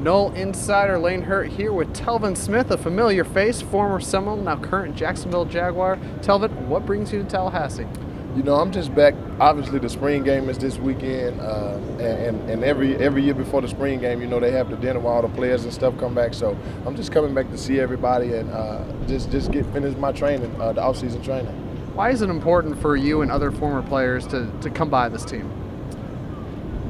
Knoll insider Lane Hurt here with Telvin Smith, a familiar face, former Seminole, now current Jacksonville Jaguar. Telvin, what brings you to Tallahassee? You know, I'm just back. Obviously, the spring game is this weekend, and every year before the spring game, you know, they have the dinner where all the players and stuff come back. So I'm just coming back to see everybody and just finish my training, the off-season training. Why is it important for you and other former players to come by this team?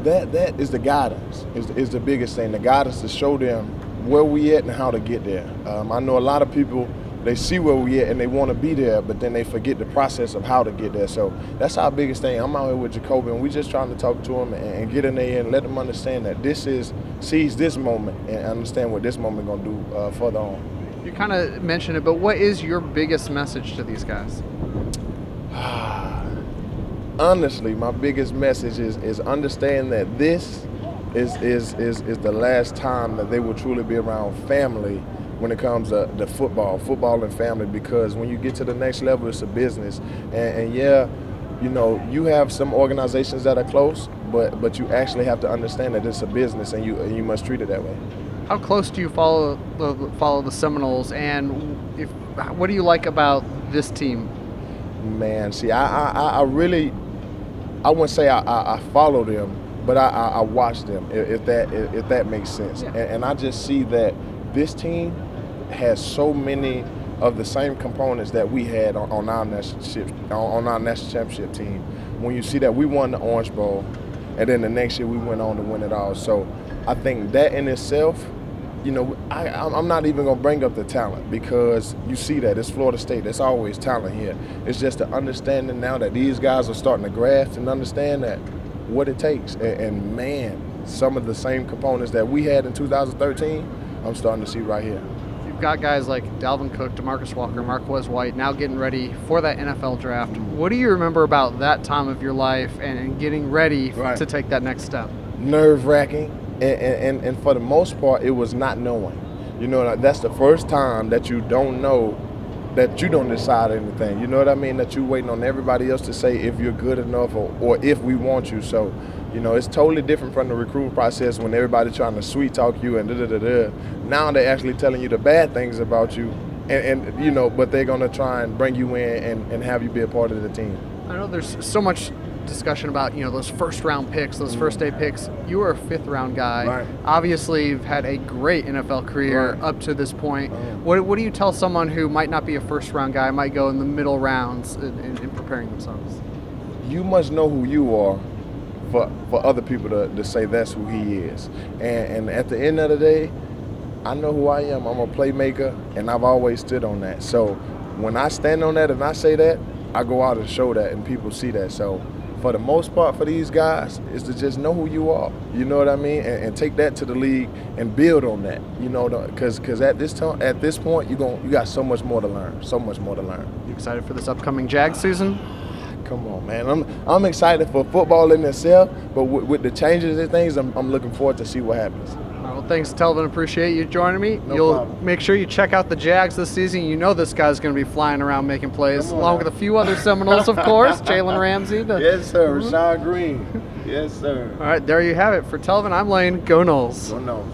That is the guidance, is the biggest thing. The guidance to show them where we at and how to get there. I know a lot of people, they see where we at and they want to be there, but then they forget the process of how to get there. So that's our biggest thing. I'm out here with Jacoby, and we're just trying to talk to them and get in there and let them understand that seize this moment and understand what this moment going to do further on. You kind of mentioned it, but what is your biggest message to these guys? Honestly, my biggest message is understand that this is the last time that they will truly be around family when it comes to the football and family, because when you get to the next level, it's a business. And yeah, you know, you have some organizations that are close, but you actually have to understand that it's a business and you must treat it that way. How close do you follow the Seminoles, and what do you like about this team? Man, see, I really, I wouldn't say I follow them, but I watch them, if that makes sense. Yeah. And I just see that this team has so many of the same components that we had on our national championship team. When you see that we won the Orange Bowl, and then the next year we went on to win it all. So I think that in itself, you know, I'm not even going to bring up the talent, because you see that it's Florida State. There's always talent here. It's just the understanding now that these guys are starting to grasp and understand that what it takes. And man, some of the same components that we had in 2013, I'm starting to see right here. You've got guys like Dalvin Cook, DeMarcus Walker, Marquez White now getting ready for that NFL draft. What do you remember about that time of your life and getting ready to take that next step? Nerve-wracking. And for the most part, it was not knowing. You know, that's the first time that you don't know, that you don't decide anything. You know what I mean? That you're waiting on everybody else to say if you're good enough or if we want you. So, you know, it's totally different from the recruiting process when everybody's trying to sweet talk you and da-da-da-da. Now they're actually telling you the bad things about you, and you know, but they're going to try and bring you in and have you be a part of the team. I know there's so much discussion about, you know, those first-round picks, those first-day picks. You were a fifth-round guy. Right. Obviously, you've had a great NFL career up to this point. What do you tell someone who might not be a first-round guy, might go in the middle rounds in preparing themselves? You must know who you are for other people to say that's who he is. And at the end of the day, I know who I am. I'm a playmaker, and I've always stood on that. So when I stand on that and I say that, I go out and show that, and people see that. So for the most part, for these guys, is to just know who you are. You know what I mean? And take that to the league and build on that. You know, because at this point, you got so much more to learn. So much more to learn. You excited for this upcoming Jag season? Come on, man. I'm excited for football in itself, but with the changes and things, I'm looking forward to see what happens. Well, thanks, Telvin. Appreciate you joining me. No problem. Make sure you check out the Jags this season. You know this guy's going to be flying around making plays, along with a few other Seminoles, of course. Jalen Ramsey. Yes, sir. Rashad Green. Yes, sir. All right, there you have it. For Telvin, I'm Lane. Go Noles. Go Noles.